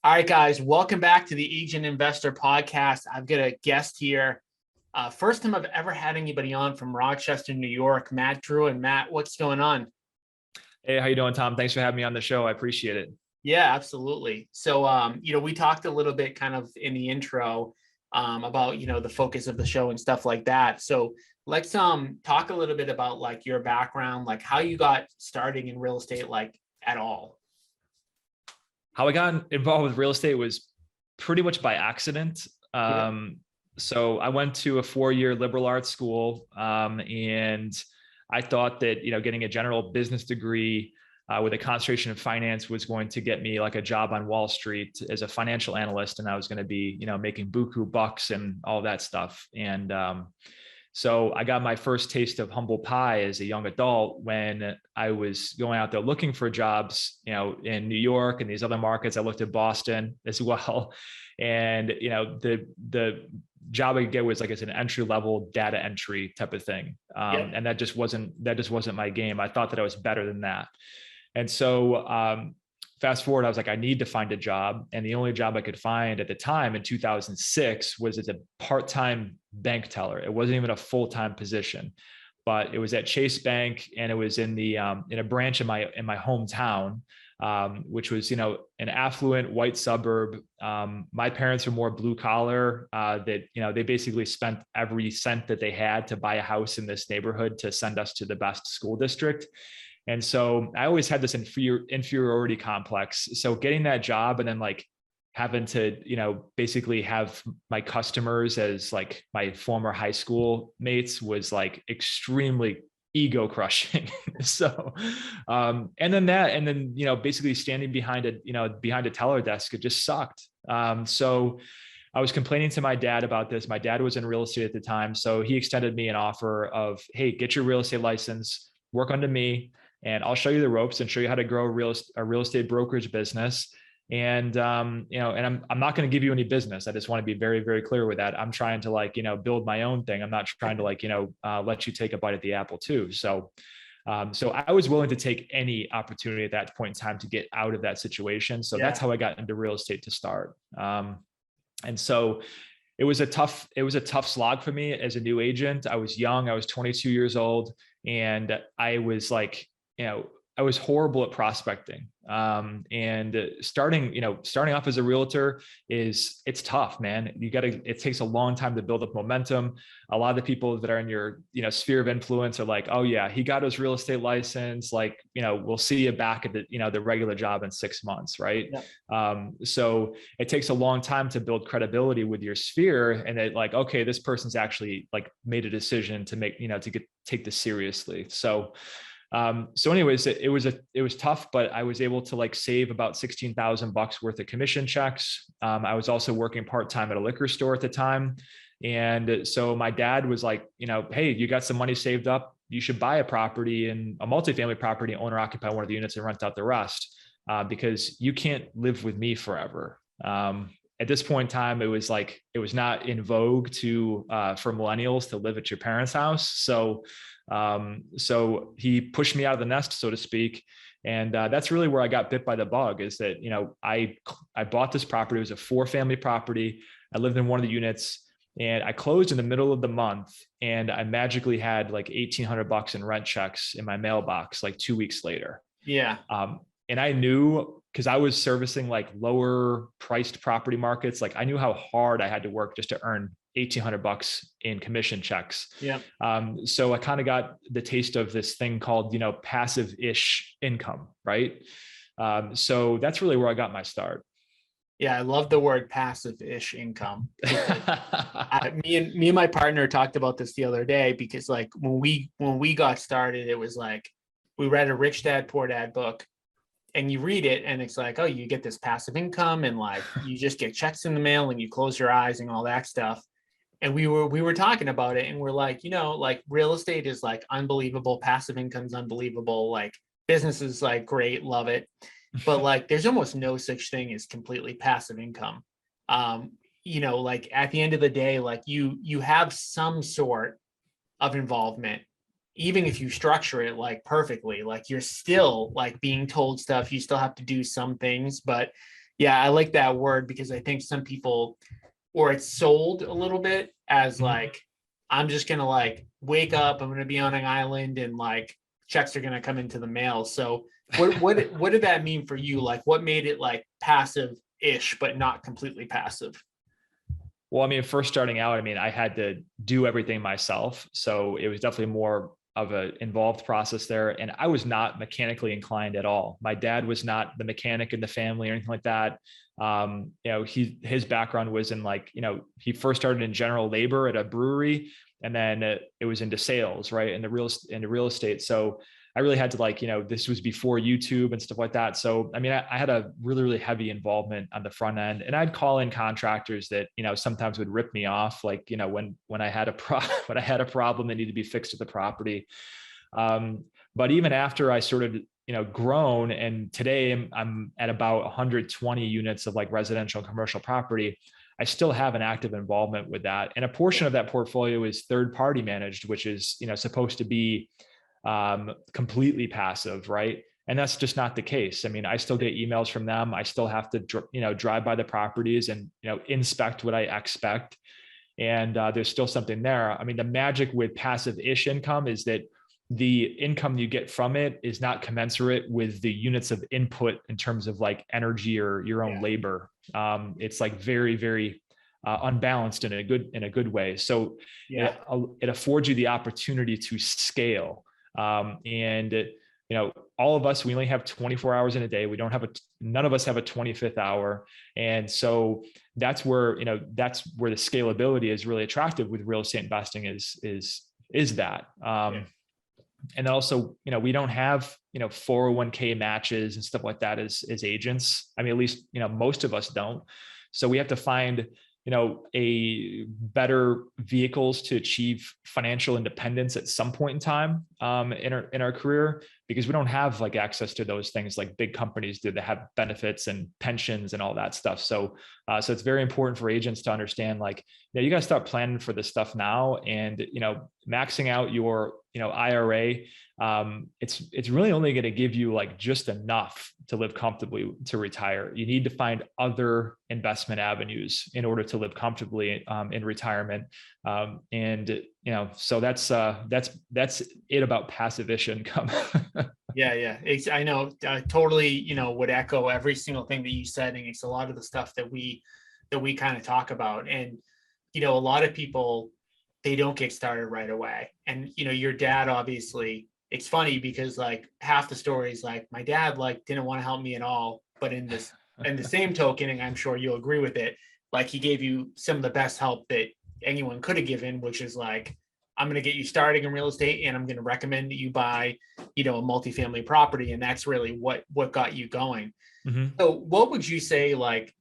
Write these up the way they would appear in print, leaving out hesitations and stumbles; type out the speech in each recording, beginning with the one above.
All right, guys, welcome back to the Agent Investor Podcast. I've got a guest here. First time I've ever had anybody on from Rochester, New York, Matt Drouin. Matt, what's going on? Hey, how you doing, Tom? Thanks for having me on the show. I appreciate it. Yeah, absolutely. So, we talked a little bit kind of in the intro about, the focus of the show and stuff like that. So let's talk a little bit about like your background, like how you got starting in real estate, like at all. How I got involved with real estate was pretty much by accident. Yeah. So I went to a 4-year liberal arts school, and I thought that getting a general business degree with a concentration in finance was going to get me like a job on Wall Street as a financial analyst, and I was going to be making buku bucks and all that stuff. And so I got my first taste of humble pie as a young adult when I was going out there looking for jobs, in New York and these other markets. I looked at Boston as well. And, the job I could get was like as an entry level data entry type of thing. And that just wasn't my game. I thought that I was better than that. And so, fast forward, I was like, I need to find a job. And the only job I could find at the time in 2006 was as a part-time bank teller. It wasn't even a full-time position, but it was at Chase Bank, and it was in a branch in my hometown, which was, an affluent white suburb. My parents were more blue collar, that, they basically spent every cent that they had to buy a house in this neighborhood to send us to the best school district. And so I always had this inferiority complex. So getting that job and then like having to, basically have my customers as like my former high school mates was like extremely ego crushing. So, and then, basically standing behind a teller desk, it just sucked. So I was complaining to my dad about this. My dad was in real estate at the time. So he extended me an offer of, hey, get your real estate license, work under me, and I'll show you the ropes and show you how to grow a real estate brokerage business. And, and I'm not going to give you any business. I just want to be very, very clear with that. I'm trying to build my own thing. I'm not trying to let you take a bite at the apple too. So I was willing to take any opportunity at that point in time to get out of that situation. So that's how I got into real estate to start. And so it was a tough slog for me as a new agent. I was young. I was 22 years old, and I was like, I was horrible at prospecting. And starting off as a realtor it's tough, man. It takes a long time to build up momentum. A lot of the people that are in your, sphere of influence are like, oh yeah, he got his real estate license. Like, we'll see you back at the regular job in 6 months. Right. Yeah. So it takes a long time to build credibility with your sphere. And it like, okay, this person's actually like made a decision to make, take this seriously. So anyways, it was tough, but I was able to like save about $16,000 worth of commission checks. I was also working part-time at a liquor store at the time. And so my dad was like, hey, you got some money saved up. You should buy a property, and a multifamily property, owner occupy one of the units and rent out the rest, because you can't live with me forever. At this point in time, it was not in vogue for millennials to live at your parents' house. So he pushed me out of the nest, so to speak. And that's really where I got bit by the bug, is that, I bought this property. It was a 4-family property. I lived in one of the units, and I closed in the middle of the month, and I magically had like $1,800 in rent checks in my mailbox like 2 weeks later. Yeah. And I knew, because I was servicing like lower priced property markets, like I knew how hard I had to work just to earn $1,800 in commission checks. Yeah. So I kind of got the taste of this thing called, passive-ish income. Right. So that's really where I got my start. Yeah. I love the word passive-ish income. Me and my partner talked about this the other day, because like when we got started, it was like, we read a Rich Dad Poor Dad book, and you read it and it's like, oh, you get this passive income, and like you just get checks in the mail and you close your eyes and all that stuff. And we were talking about it, and we're like, like real estate is like unbelievable. Passive income's unbelievable. Like business is like great. Love it. But like, there's almost no such thing as completely passive income. Like at the end of the day, like you have some sort of involvement, even if you structure it like perfectly. Like you're still like being told stuff. You still have to do some things, but Yeah, I like that word because I think some people, or it's sold a little bit as Mhm. like, I'm just gonna like wake up, I'm gonna be on an island and like checks are gonna come into the mail. So what did that mean for you? Like what made it like passive-ish, but not completely passive? Well, I mean, first starting out, I mean, I had to do everything myself. So it was definitely more of an involved process there. And I was not mechanically inclined at all. My dad was not the mechanic in the family or anything like that. His background was in like, he first started in general labor at a brewery, and then it was into sales, right? Into real estate. So I really had to like, this was before YouTube and stuff like that. So, I mean, I had a really, really heavy involvement on the front end, and I'd call in contractors that, sometimes would rip me off. Like, when I had when I had a problem that needed to be fixed at the property. But even after I sort of, grown, and today I'm at about 120 units of like residential and commercial property, I still have an active involvement with that. And a portion of that portfolio is third party managed, which is, supposed to be completely passive, right? And that's just not the case. I mean, I still get emails from them. I still have to, drive by the properties and, inspect what I expect. And there's still something there. I mean, the magic with passive-ish income is that the income you get from it is not commensurate with the units of input in terms of like energy or your own labor. It's like very, very unbalanced in a good way. So it affords you the opportunity to scale. All of us, we only have 24 hours in a day. We don't have none of us have a 25th hour. And so that's where the scalability is really attractive with real estate investing is that. And then also, we don't have, 401k matches and stuff like that as agents. I mean, at least, most of us don't. So we have to find, a better vehicles to achieve financial independence at some point in time in our career, because we don't have like access to those things like big companies do that have benefits and pensions and all that stuff. So it's very important for agents to understand, like, you got to start planning for this stuff now, and maxing out your IRA. It's really only going to give you like just enough to live comfortably to retire. You need to find other investment avenues in order to live comfortably in retirement. So that's it about passive-ish income. Yeah. I know, totally, would echo every single thing that you said. And it's a lot of the stuff that we kind of talk about. And, a lot of people, they don't get started right away. And, your dad, obviously, it's funny because like half the stories, like my dad, like didn't want to help me at all. But in the same token, and I'm sure you'll agree with it, like he gave you some of the best help that anyone could have given, which is like, I'm going to get you started in real estate and I'm going to recommend that you buy, a multifamily property. And that's really what got you going. Mm-hmm. So what would you say, like,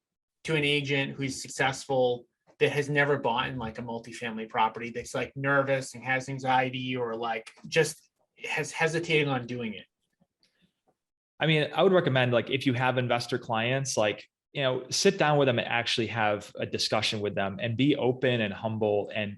to an agent who's successful that has never bought in like a multifamily property, that's like nervous and has anxiety, or like just has hesitating on doing it? I mean, I would recommend, like, if you have investor clients, like, sit down with them and actually have a discussion with them and be open and humble. And,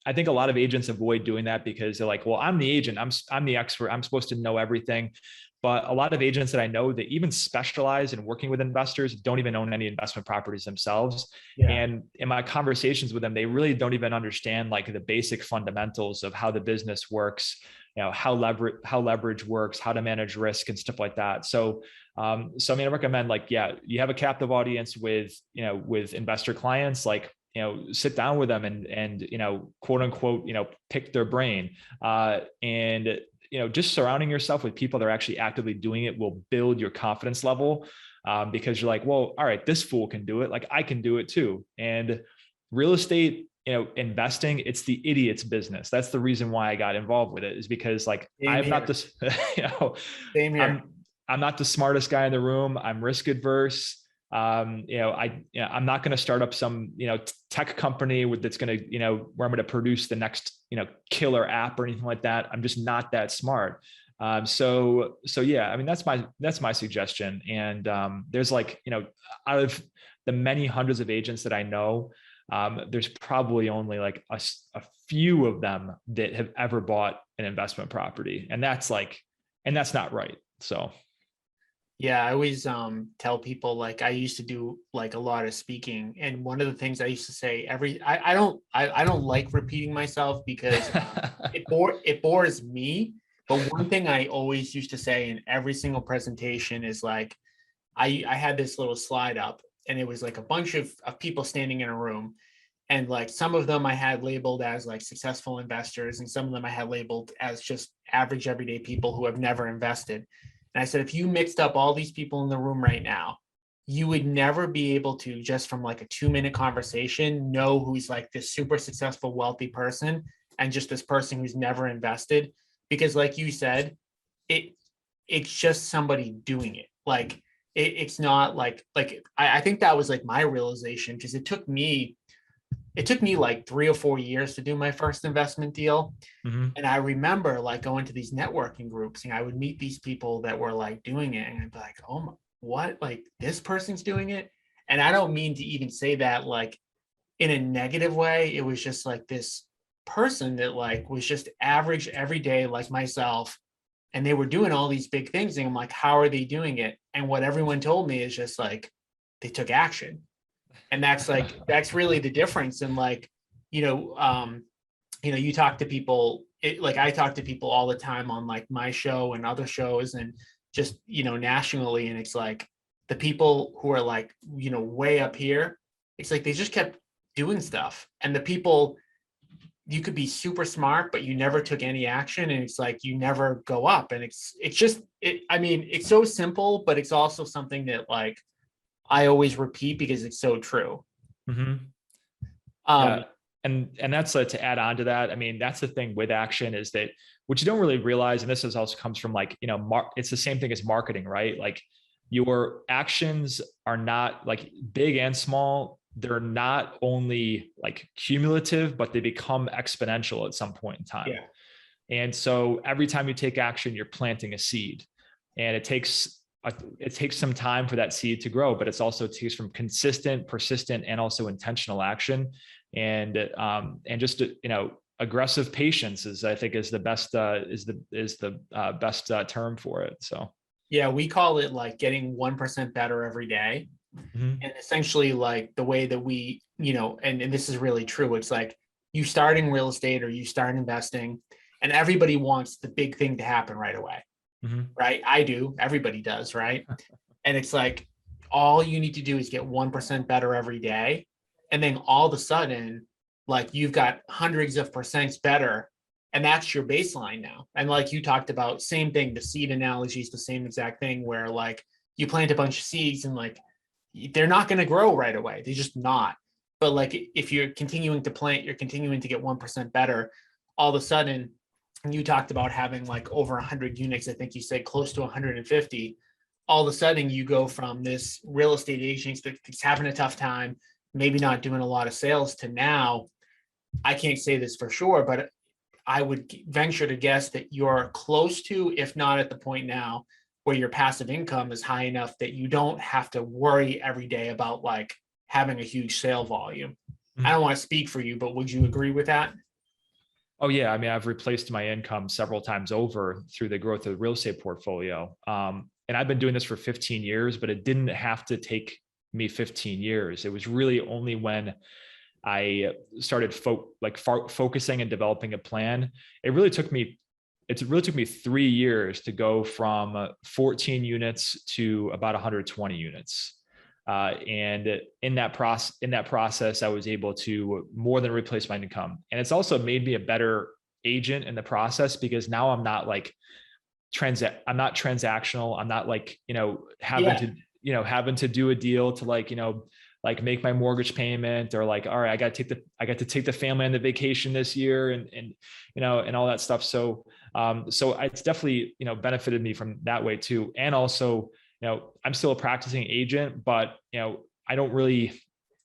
I think a lot of agents avoid doing that because they're like, well, I'm the agent, I'm the expert, I'm supposed to know everything. But a lot of agents that I know that even specialize in working with investors don't even own any investment properties themselves. Yeah. And in my conversations with them, they really don't even understand like the basic fundamentals of how the business works, how leverage works, how to manage risk and stuff like that. So I mean, I recommend, like, you have a captive audience with investor clients, like, sit down with them and quote unquote, pick their brain. And just surrounding yourself with people that are actually actively doing it will build your confidence level, because you're like, well, all right, this fool can do it. Like, I can do it too. And real estate, investing, it's the idiot's business. That's the reason why I got involved with it, is because like, I'm not this, Same here. I'm not the smartest guy in the room. I'm risk adverse. I'm not going to start up some, tech company that's going to, where I'm going to produce the next, killer app or anything like that. I'm just not that smart. So yeah, I mean, that's my suggestion. And there's like, out of the many hundreds of agents that I know, there's probably only like a few of them that have ever bought an investment property. And that's not right. So. Yeah, I always tell people, like, I used to do like a lot of speaking, and one of the things I used to say I don't like repeating myself because it bores me. But one thing I always used to say in every single presentation is like, I had this little slide up, and it was like a bunch of people standing in a room, and like some of them I had labeled as like successful investors, and some of them I had labeled as just average everyday people who have never invested. And I said, if you mixed up all these people in the room right now, you would never be able to, just from like a 2-minute conversation, know who's like this super successful, wealthy person and just this person who's never invested. Because like you said, it it's just somebody doing it. Like it's not I think that was like my realization, because it took me like 3 or 4 years to do my first investment deal. Mhm. And I remember like going to these networking groups, and I would meet these people that were like doing it, and I'd be like, oh my, what? Like this person's doing it? And I don't mean to even say that like in a negative way. It was just like this person that like was just average every day like myself, and they were doing all these big things, and I'm like, how are they doing it? And what everyone told me is just like they took action. And that's really the difference. And like, you know, you talk to people, like I talk to people all the time on like my show and other shows, and just, nationally. And it's like the people who are like, way up here, it's like they just kept doing stuff. And the people, you could be super smart, but you never took any action. And it's like you never go up. And it's just I mean, it's so simple, but it's also something that like I always repeat because it's so true. Mhm. Um, Yeah. And that's to add on to that. I mean, that's the thing with action is that what you don't really realize, and this is also comes from like, it's the same thing as marketing, right? Like your actions are not like big and small. They're not only like cumulative, but they become exponential at some point in time. yeah, And so every time you take action, you're planting a seed, and it takes some time for that seed to grow, but it's also it takes from consistent, persistent, and also intentional action, and just aggressive patience is I think is the best best term for it. So yeah, we call it like getting 1% better every day. mhm. And essentially like the way that we, and this is really true. It's like you start in real estate or you start investing, and everybody wants the big thing to happen right away. Mhm. Right? I do. Everybody does, right? And it's like all you need to do is get 1% better every day. And then all of a sudden, like you've got hundreds of percents better. And that's your baseline now. And like you talked about, same thing, the seed analogy is the same exact thing, where like you plant a bunch of seeds and like they're not going to grow right away. They're just not. But like if you're continuing to plant, you're continuing to get 1% better. All of a sudden, and you talked about having like over 100 units. I think you said close to 150. All of a sudden, you go from this real estate agent that's having a tough time, maybe not doing a lot of sales, to now, I can't say this for sure, but I would venture to guess that you're close to, if not at the point now, where your passive income is high enough that you don't have to worry every day about like having a huge sale volume. I don't want to speak for you, but would you agree with that? Oh yeah, I mean, I've replaced my income several times over through the growth of the real estate portfolio. And I've been doing this for 15 years, but it didn't have to take me 15 years. It was really only when I started focusing and developing a plan. It really took me 3 years to go from 14 units to about 120 units. And in that process, I was able to more than replace my income. And it's also made me a better agent in the process, because now I'm not like I'm not transactional. I'm not like, Yeah. having to do a deal to like, like make my mortgage payment, or like, all right, I got to take the family on the vacation this year, and all that stuff. So it's definitely, benefited me from that way too. And also, I'm still a practicing agent, but, I don't really,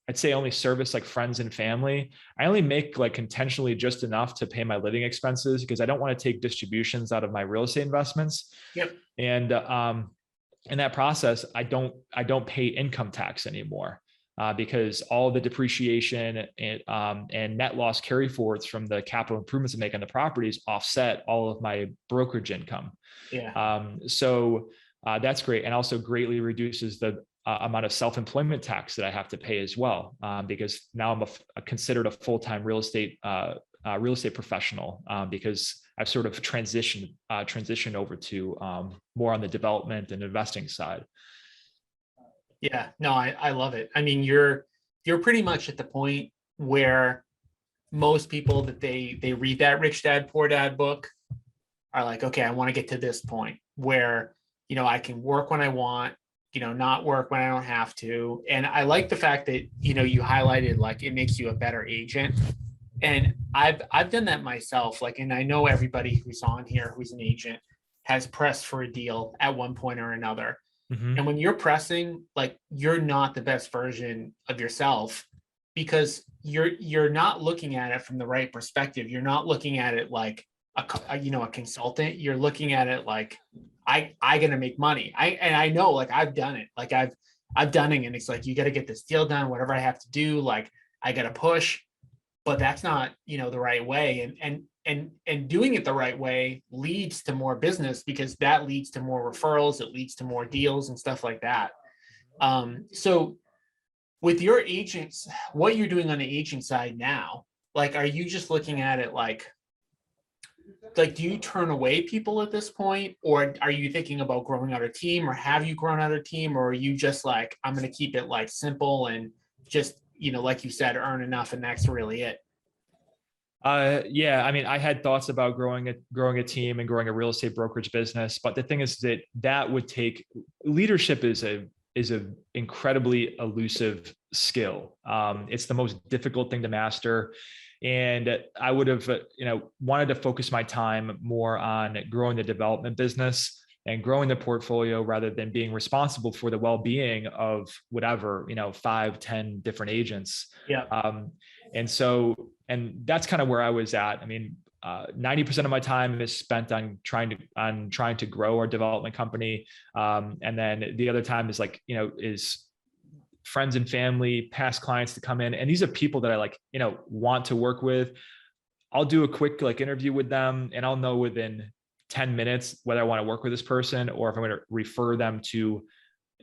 I'd say only service like friends and family. I only make like intentionally just enough to pay my living expenses, because I don't want to take distributions out of my real estate investments. Yep. And in that process, I don't pay income tax anymore, because all the depreciation and net loss carry forwards from the capital improvements I make on the properties offset all of my brokerage income. Yeah. So That's great. And also greatly reduces the amount of self-employment tax that I have to pay as well, because now I'm considered a full-time real estate professional, because I've sort of transitioned over to more on the development and investing side. Yeah, no, I love it. I mean, you're pretty much at the point where most people that they read that Rich Dad Poor Dad book are like, okay, I want to get to this point where, I can work when I want, not work when I don't have to. And I like the fact that, you highlighted like it makes you a better agent. And I've done that myself. Like, and I know everybody who's on here who's an agent has pressed for a deal at one point or another. Mm-hmm. And when you're pressing, like, you're not the best version of yourself because you're not looking at it from the right perspective. You're not looking at it like a consultant. You're looking at it like I gotta make money. I know, like, I've done it. Like I've done it, and it's like, you got to get this deal done, whatever I have to do. Like, I got to push, but that's not, the right way. And doing it the right way leads to more business because that leads to more referrals. It leads to more deals and stuff like that. So with your agents, what you're doing on the agent side now, like, are you just looking at it like, do you turn away people at this point, or are you thinking about growing out a team, or have you grown out a team, or are you just like, I'm going to keep it like simple and just, like you said, earn enough and that's really it? Yeah, I mean, I had thoughts about growing a team and growing a real estate brokerage business, but the thing is that would take leadership is a incredibly elusive skill. It's the most difficult thing to master. And I would have, wanted to focus my time more on growing the development business and growing the portfolio rather than being responsible for the well-being of whatever, 5, 10 different agents. Yeah. And that's kind of where I was at. I mean, 90% of my time is spent on trying to grow our development company. And then the other time is like, is friends and family, past clients to come in. And these are people that I want to work with. I'll do a quick interview with them and I'll know within 10 minutes whether I want to work with this person or if I'm going to refer them to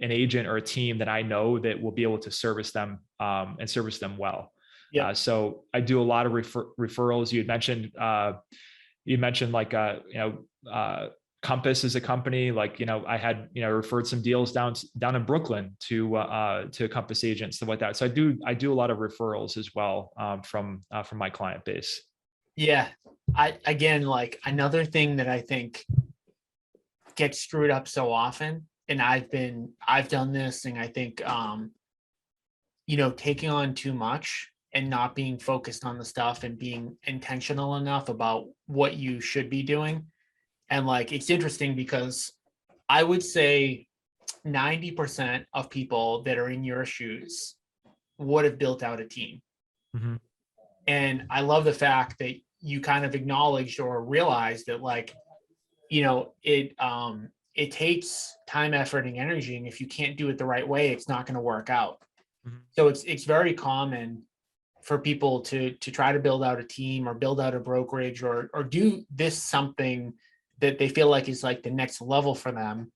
an agent or a team that I know that will be able to service them and service them well. Yeah. So I do a lot of referrals. You had mentioned Compass is a company, I had, referred some deals down in Brooklyn to Compass agents, stuff like that. So I do a lot of referrals as well from my client base. Yeah. Again, like, another thing that I think gets screwed up so often, and I've done this, and I think, taking on too much and not being focused on the stuff and being intentional enough about what you should be doing. And like, it's interesting because I would say 90% of people that are in your shoes would have built out a team. Mm-hmm. And I love the fact that you kind of acknowledged or realized that, like, it takes time, effort, and energy. And if you can't do it the right way, it's not going to work out. Mm-hmm. So it's very common for people to try to build out a team or build out a brokerage or do this something that they feel like is like the next level for them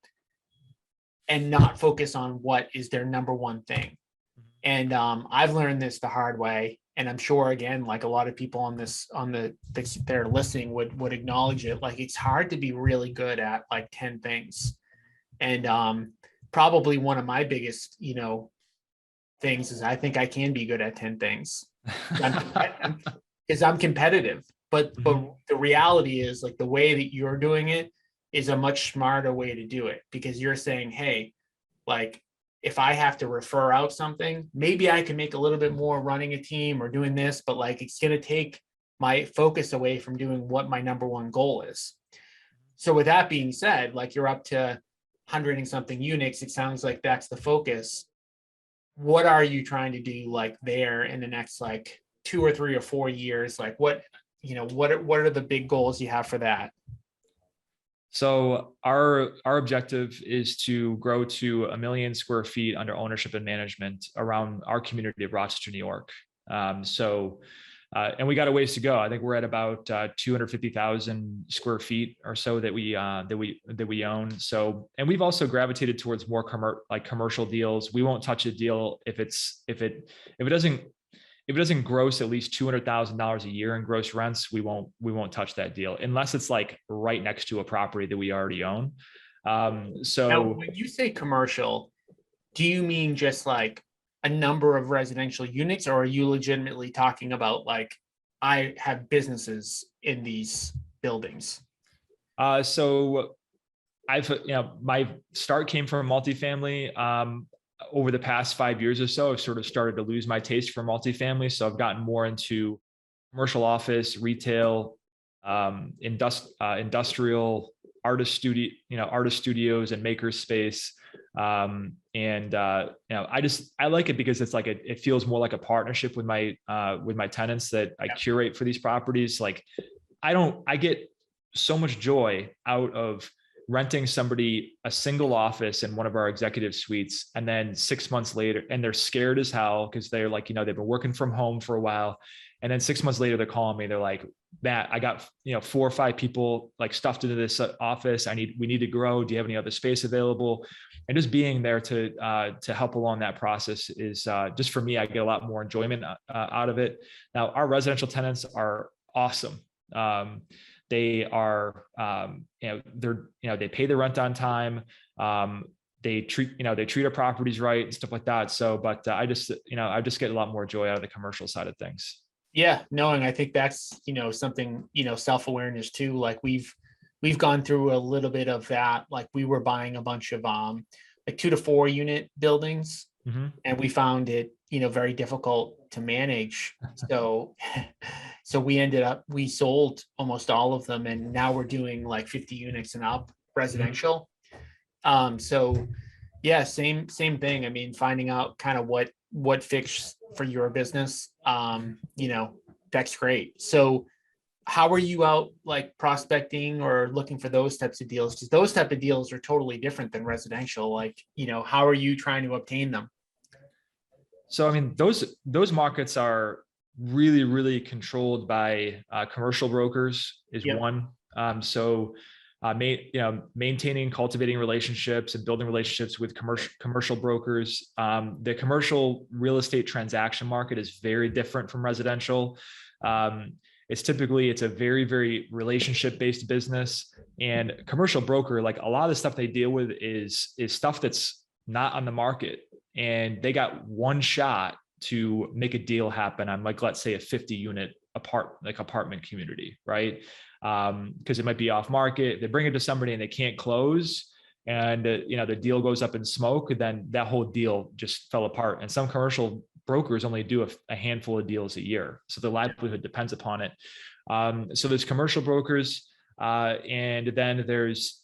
and not focus on what is their number one thing. And I've learned this the hard way. And I'm sure, again, like a lot of people they're listening would acknowledge it. Like, it's hard to be really good at like 10 things. And probably one of my biggest, things is I think I can be good at 10 things. Because I'm competitive, but the reality is, like, the way that you're doing it is a much smarter way to do it, because you're saying, hey, like, if I have to refer out something, maybe I can make a little bit more running a team or doing this, but like, it's going to take my focus away from doing what my number one goal is. So with that being said, like, you're up to 100 and something units. It sounds like that's the focus. What are you trying to do, like, there in the next like 2 or 3 or 4 years? Like, what are the big goals you have for that? So our objective is to grow to 1 million square feet under ownership and management around our community of Rochester, New York. and we got a ways to go. I think we're at about 250,000 square feet or so that we own. So, and we've also gravitated towards more commercial deals. We won't touch a deal if it doesn't gross at least $200,000 a year in gross rents. We won't touch that deal unless it's like right next to a property that we already own. Now, So when you say commercial, do you mean just like a number of residential units, or are you legitimately talking about like, I have businesses in these buildings? so my start came from multifamily. Over the past 5 years or so, I've sort of started to lose my taste for multifamily. So I've gotten more into commercial office, retail, industrial, artist studios and maker space. I like it because it's like it feels more like a partnership with my tenants that I curate for these properties. Like I get so much joy out of renting somebody a single office in one of our executive suites, and then 6 months later, and they're scared as hell because they're like, they've been working from home for a while, and then 6 months later they're calling me, they're like, Matt, I got 4 or 5 people like stuffed into this office. We need to grow. Do you have any other space available? And just being there to help along that process is just, for me, I get a lot more enjoyment out of it. Now, our residential tenants are awesome. They are, they pay the rent on time. They treat our properties right and stuff like that. So, but I just get a lot more joy out of the commercial side of things. Yeah, no, and I think that's, something, self-awareness too. Like we've gone through a little bit of that. Like we were buying a bunch of like 2 to 4 unit buildings, Mm-hmm. and we found it, very difficult to manage. So we sold almost all of them, and now we're doing like 50 units and up residential. So yeah, same thing. I mean, finding out kind of what fits for your business, that's great. So how are you out like prospecting or looking for those types of deals? Because those type of deals are totally different than residential. Like, how are you trying to obtain them? So, I mean, those markets are really, really controlled by commercial brokers is Yep. one. Maintaining, cultivating relationships and building relationships with commercial brokers. The commercial real estate transaction market is very different from residential. It's a very, very relationship-based business, and commercial broker, like a lot of the stuff they deal with is stuff that's not on the market, and they got one shot to make a deal happen on, like, let's say a 50 unit apartment community, right? Because it might be off market. They bring it to somebody and they can't close, and the deal goes up in smoke, then that whole deal just fell apart. And some commercial brokers only do a handful of deals a year, so the livelihood depends upon it. So there's commercial brokers, and then there's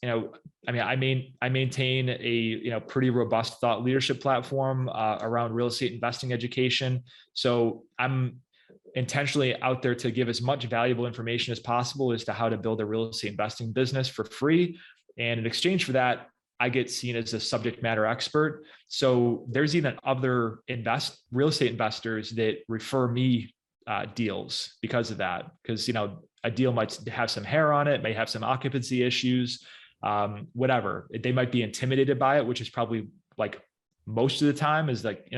I maintain a pretty robust thought leadership platform around real estate investing education. So I'm intentionally out there to give as much valuable information as possible as to how to build a real estate investing business for free. And in exchange for that, I get seen as a subject matter expert. So there's even other real estate investors that refer me deals because of that. Because, a deal might have some hair on it, may have some occupancy issues, whatever. They might be intimidated by it, which is probably like most of the time is like,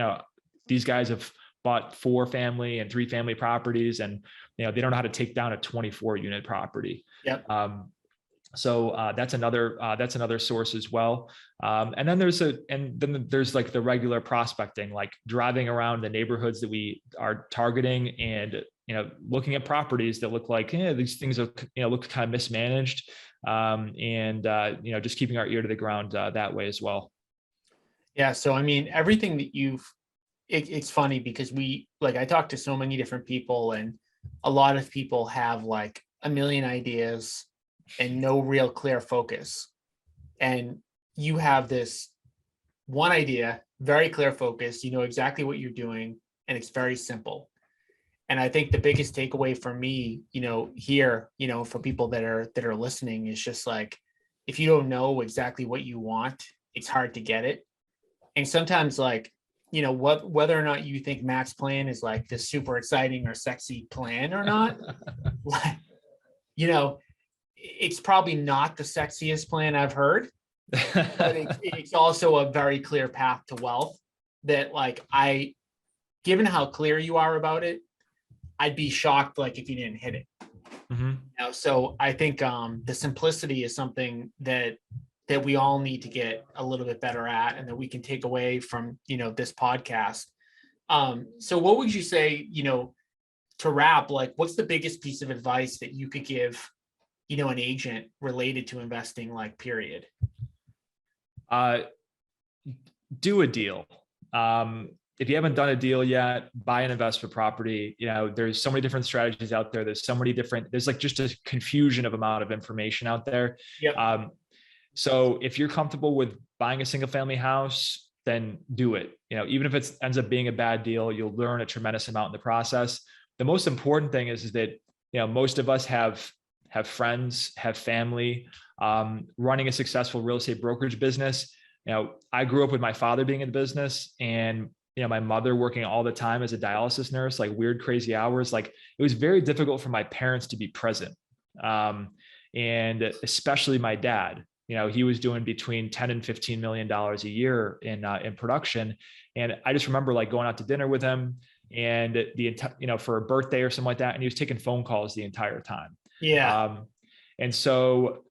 these guys have bought 4 family and 3 family properties, and they don't know how to take down a 24 unit property. Yep. So that's another source as well. And then there's like the regular prospecting, like driving around the neighborhoods that we are targeting, and looking at properties that look like these things are look kind of mismanaged, and just keeping our ear to the ground that way as well. Yeah. So, I mean, everything that it's funny because I talk to so many different people, and a lot of people have like a million ideas and no real clear focus. And you have this one idea, very clear focus, exactly what you're doing, and it's very simple. And I think the biggest takeaway for me, here, for people that are listening, is just like, if you don't know exactly what you want, it's hard to get it. And sometimes, like, whether or not you think Matt's plan is like this super exciting or sexy plan or not, like, it's probably not the sexiest plan I've heard, but it's also a very clear path to wealth that, like, given how clear you are about it, I'd be shocked, like, if you didn't hit it. So I think the simplicity is something that we all need to get a little bit better at, and that we can take away from, this podcast. So what would you say, to wrap, like, what's the biggest piece of advice that you could give, an agent related to investing, like, period? Do a deal. If you haven't done a deal yet, buy and invest for property. There's so many different strategies out there. There's like just a confusion of amount of information out there. Yep. So if you're comfortable with buying a single family house, then do it. Even if it ends up being a bad deal, you'll learn a tremendous amount in the process. The most important thing is that, most of us have friends, have family, running a successful real estate brokerage business. I grew up with my father being in the business, and my mother working all the time as a dialysis nurse, like weird, crazy hours. Like, it was very difficult for my parents to be present. And especially my dad, he was doing between 10 and $15 million a year in production. And I just remember, like, going out to dinner with him, and for a birthday or something like that. And he was taking phone calls the entire time. Yeah. And so,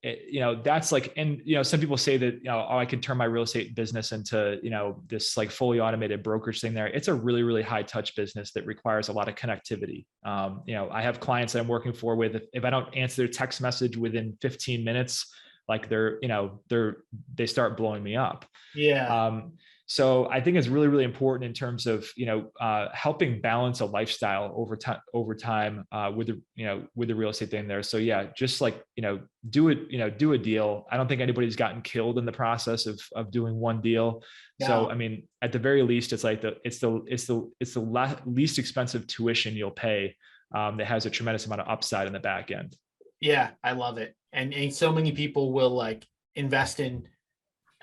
that's like, and, some people say that, I can turn my real estate business into, this like fully automated brokerage thing there. It's a really, really high touch business that requires a lot of connectivity. I have clients that I'm working with, if I don't answer their text message within 15 minutes, like they start blowing me up. Yeah. So I think it's really, really important in terms of, helping balance a lifestyle over time with the real estate thing there. So yeah, just like, do a deal. I don't think anybody's gotten killed in the process of doing one deal. No. So, I mean, at the very least, it's like it's the least expensive tuition you'll pay that has a tremendous amount of upside in the back end. Yeah, I love it. And so many people will, like, invest in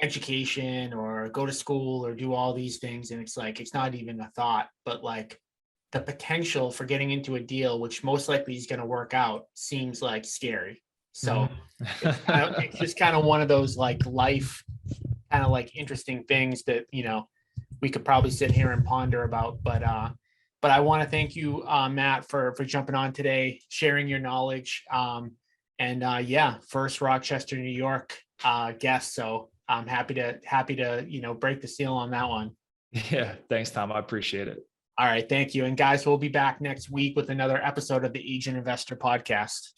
education or go to school or do all these things, and it's like, it's not even a thought, but like the potential for getting into a deal, which most likely is going to work out, seems like scary. So it's just kind of one of those, like, life kind of like interesting things that, we could probably sit here and ponder about. But I want to thank you, Matt, for jumping on today, sharing your knowledge. First Rochester, New York guest. So I'm happy to, break the seal on that one. Yeah. Thanks, Tom. I appreciate it. All right. Thank you. And guys, we'll be back next week with another episode of the Agent Investor Podcast.